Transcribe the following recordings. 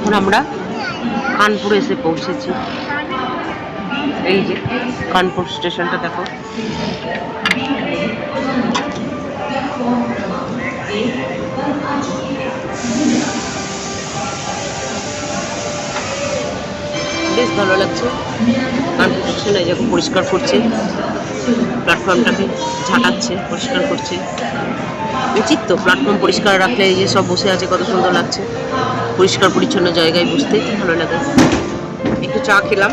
এখন আমরা কানপুরে এসে পৌঁছেছি। এই যে কানপুর স্টেশনটা দেখো। বেশ ভালো লাগছে। কানপুর স্টেশন এই যখন পরিষ্কার করছে, প্ল্যাটফর্মটাকে ঝাঁটাচ্ছে, পরিষ্কার করছে। উচিত তো, প্ল্যাটফর্ম পরিষ্কার রাখলে এই যে সব বসে আছে কত সুন্দর লাগছে। পরিষ্কার পরিচ্ছন্ন জায়গায় বসতে ভালো লাগে। একটু চা খেলাম,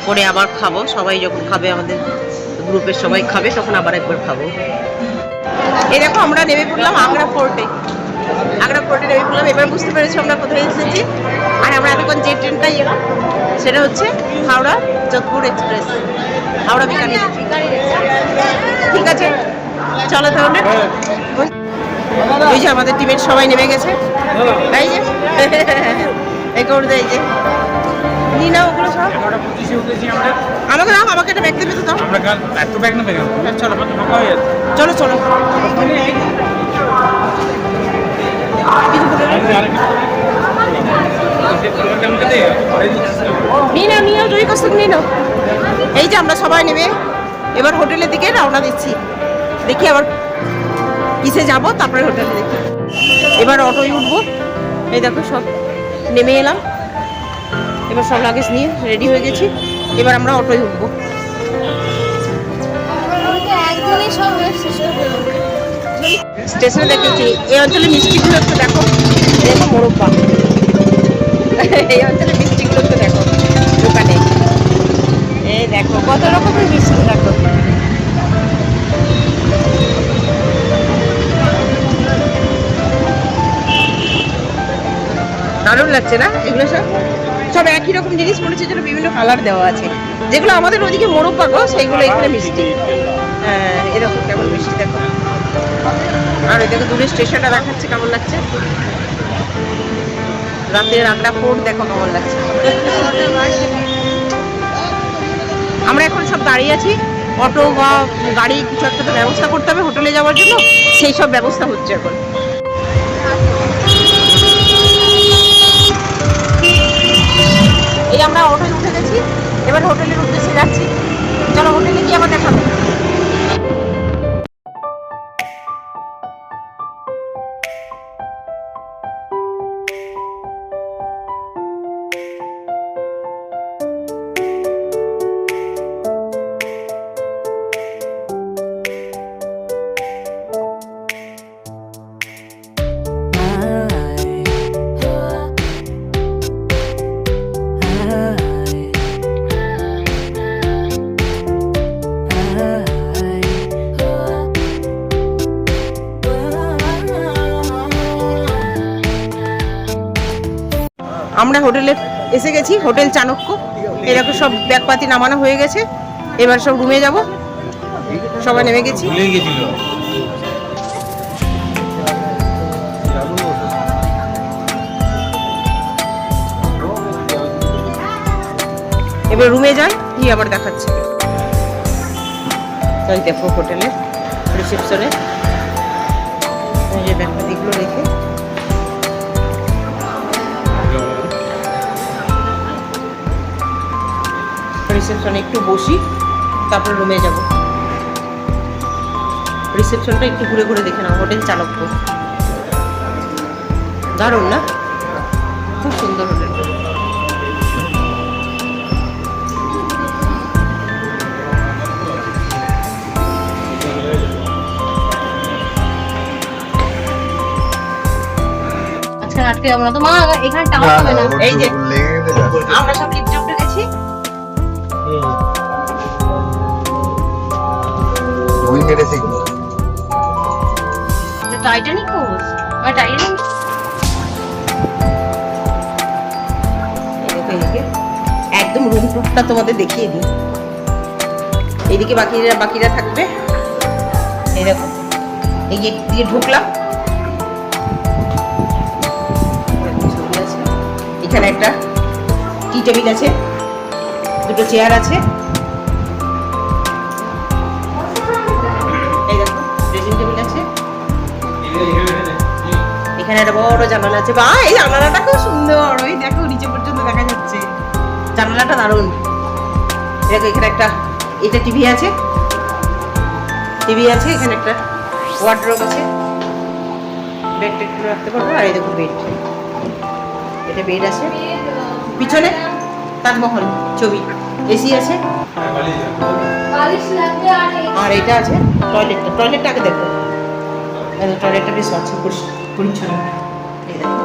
পরে আবার খাবো। সবাই যখন খাবে, আমাদের গ্রুপের সবাই খাবে, তখন আবার একবার খাবো। এই দেখো আমরা নেমে পড়লাম আগ্রা ফোর্টে। আগ্রা ফোর্টে নেমে পড়লাম। এবার বুঝতে পেরেছি আমরা কোথায় এসেছি। আর আমরা এতক্ষণ যে ট্রেনটাই এলাম সেটা হচ্ছে হাওড়া যোধপুর এক্সপ্রেস, হাওড়া বিকানের। ঠিক আছে, চলো তাহলে। ওই যে আমাদের টিমের সবাই নেমে গেছে। এই যে এই করে দেয়, এই যে নিয়ে নাও ওগুলো সব। আমাকে নাও, আমাকে একটা ব্যাগ দেবে তো দাও। চলো চলো চলো। নিয়ে নাও, নিয়ে নাও, জয়ী কষ্ট নিয়ে নাও। এই যে আমরা সবাই নেবে এবার হোটেলের দিকে রওনা দিচ্ছি। দেখি আবার কিসে যাব, তারপরে হোটেলে দেখি। এবার অটোয় উঠবো। এই দেখো সব নেমে এলাম। এবার সব লাগেজ নিয়ে রেডি হয়ে গেছি। এবার আমরা অটোয় উঠবো। স্টেশনে দেখেছি এই অঞ্চলে মিষ্টিগুলো একটু দেখো। দেখো মোরব্বা, এই অঞ্চলে মিষ্টিগুলো একটু দেখো দোকানে। এই দেখো কত রকমের মিষ্টি দেখো। দারুণ লাগছে না? এগুলো সব সব একই রকম জিনিস মনে হচ্ছে, যেন বিভিন্ন কালার দেওয়া আছে। যেগুলো আমাদের ওদিকে মোরব্বা গো, সেইগুলো এখানে মিষ্টি। হ্যাঁ, এরকম কেমন মিষ্টি দেখো। আর এই দেখো দূরে স্টেশনটা দেখাচ্ছে, কেমন লাগছে। রাতের আগ্রা ফোর্ট দেখো কেমন লাগছে। আমরা এখন সব দাঁড়িয়ে আছি। অটো বা গাড়ি কিছু একটা তো ব্যবস্থা করতে হবে হোটেলে যাওয়ার জন্য, সেই সব ব্যবস্থা হচ্ছে এখন। এই আমরা অটোয় উঠে গেছি, এবার হোটেলের উদ্দেশ্যে যাচ্ছি। চলো হোটেলে গিয়ে আবার দেখাবো। আমরা হোটেলে এসে গেছি, হোটেল চাণক্য। এরকম সব ব্যাগপাতি নামানো হয়ে গেছে। এবার সব রুমে যাব, সবাই নেমে গেছি। এবার রুমে যাই, গিয়ে আবার দেখাচ্ছি। তাই দেখো হোটেলের রিসেপশনে এই যে ব্যাগপাতিগুলো রেখে রিসেপশনে একটু বসি, তারপর রুমে যাব। রিসেপশনটা একটু ঘুরে ঘুরে দেখে নাও। হোটেল চাণক্য, দারুণ না? খুব সুন্দর হোটেল। আজকে আটকে যাবো না তো মা, এখানে টাওয়ার হবে না। এই যে আমরা সব লিফটে উঠে গেছি। টাইটানিক একদম রুম টুরটা তোমাদের দেখিয়ে দিই। এইদিকে বাকিরা থাকবে। এই দেখো, এই দিয়ে ঢুকলাম। এখানে একটা টি টেবিল আছে, দুটো চেয়ার আছে। এই দেখো ড্রেসিং টেবিল আছে। এখানে একটা বড় জানালা আছে, বা এই জানালাটা খুব সুন্দর, ওই দেখো নিচে পর্যন্ত দেখা যাচ্ছে, জানালাটা দারুণ। দেখো এখানে একটা, এটা টিভি আছে, এখানে একটা ওয়ার্ডরোব আছে, বেড টেড রাখতে পারবো। আর এই দেখো বেড, এটা বেড আছে, পিছনে তাজমহল ছবি, এসি আছে, আর এটা আছে টয়লেটটা আগে দেখো, টয়লেটটা বেশ আছে পরিচ্ছন্ন। এই দেখো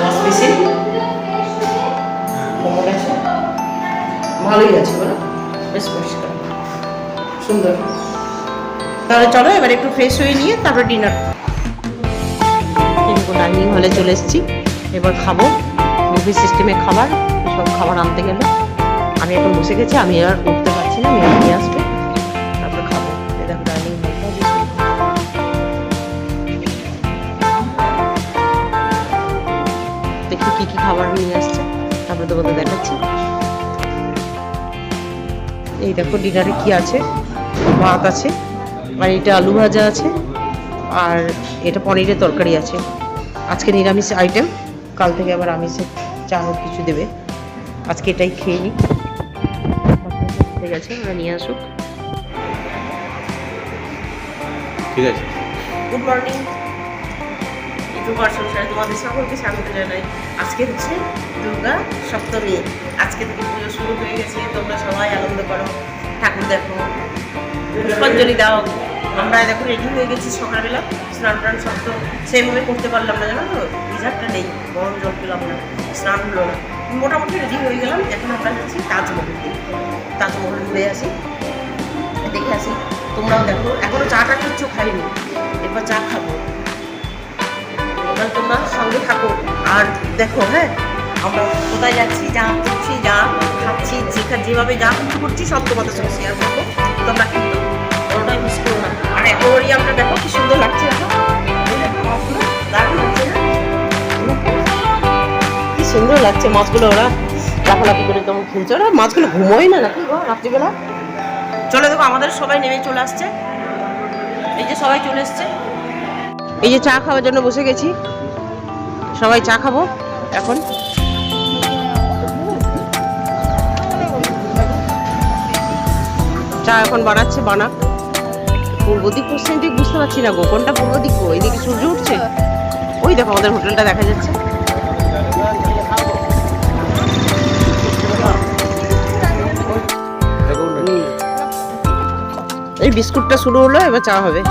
ওয়াশ বেসিন, কমোড আছে, ভালোই আছে বলো, বেশ পরিষ্কার সুন্দর। তাহলে চলো এবার একটু ফ্রেশ হয়ে নিয়ে তারপর ডিনার। এরকম ডাইনিং হলে চলে এসেছি, এবার খাবো বুফে সিস্টেমে খাবার, সব খাবার আনতে গেলে আমি এখন বসে গেছি, আমি আর উঠতে পারছি না, মেয়ে নিয়ে আসবে তারপরে খাবো। এরকম ডাইনিং হলটা দেখি কি খাবার নিয়ে আসছে, তারপরে তোমাদের দেখাচ্ছি। এই দেখো ডিনারে কি আছে, ভাত আছে, আর এটা আলু ভাজা আছে, আর এটা পনিরের তরকারি আছে। আজকে নিরামিষ আইটেম, কাল থেকে আবার আমিষের চা হোক কিছু দেবে, আজকে এটাই খেয়ে নিই। ঠিক আছে, ওরা নিয়ে আসুক। ঠিক আছে, গুড মর্নিং ইউটিউবার সংসারে তোমাদের সকলকে স্বাগত জানাই। আজকে হচ্ছে দুর্গা সপ্তমী, আজকে থেকে পুজো শুরু হয়ে গেছে, তোমরা সবাই আনন্দ করো, ঠাকুর দেখো, পুষ্পাঞ্জলি দাও। আমরা দেখো রেডি হয়ে গেছি, সকালবেলা স্নান টান সব তো সেইভাবে করতে পারলাম না, জানো তো রিজার্ভটা নেই, গরম জল পেলাম না, স্নান হলো না, মোটামুটি রেডি হয়ে গেলাম। এখন আমরা যাচ্ছি তাজমহল ঘুরে আসি, দেখে আসি। তোমরাও দেখো, এখনো চাটা কিচ্ছু খাইনি, এরপর চা খাবো, তোমরা সঙ্গে থাকো আর দেখো। হ্যাঁ, আমরা কোথায় যাচ্ছি, যা করছি, যা খাচ্ছি, যেভাবে যা কিছু করছি সব তোমাদের সঙ্গে শেয়ার করবো, তোমরা কিন্তু ওটাই মিস করো না। আর একেবারেই আমরা দেখো কি সুন্দর লাগছে, দারুণ লাগছে না, কি সুন্দর লাগছে মাছগুলো, ওরা লাফালাফি করে কেমন খেলছে, ওরা মাছগুলো ঘুমোই না নাকি গো রাত্রিবেলা। চলে দেখো আমাদের সবাই নেমে চলে আসছে, এই যে সবাই চলে এসছে, এই যে চা খাওয়ার জন্য বসে গেছি, সবাই চা খাবো এখন। চা এখন বানাচ্ছে, বানাক। পূর্ব দিক পশ্চিম দিক বুঝতে পারছি না গো, কোনটা পূর্ব দিক গো? এইদিকে সূর্য উঠছে, ওই দেখো আমাদের হোটেলটা দেখা যাচ্ছে। এই বিস্কুটটা শুরু হলো, এবার চা হবে।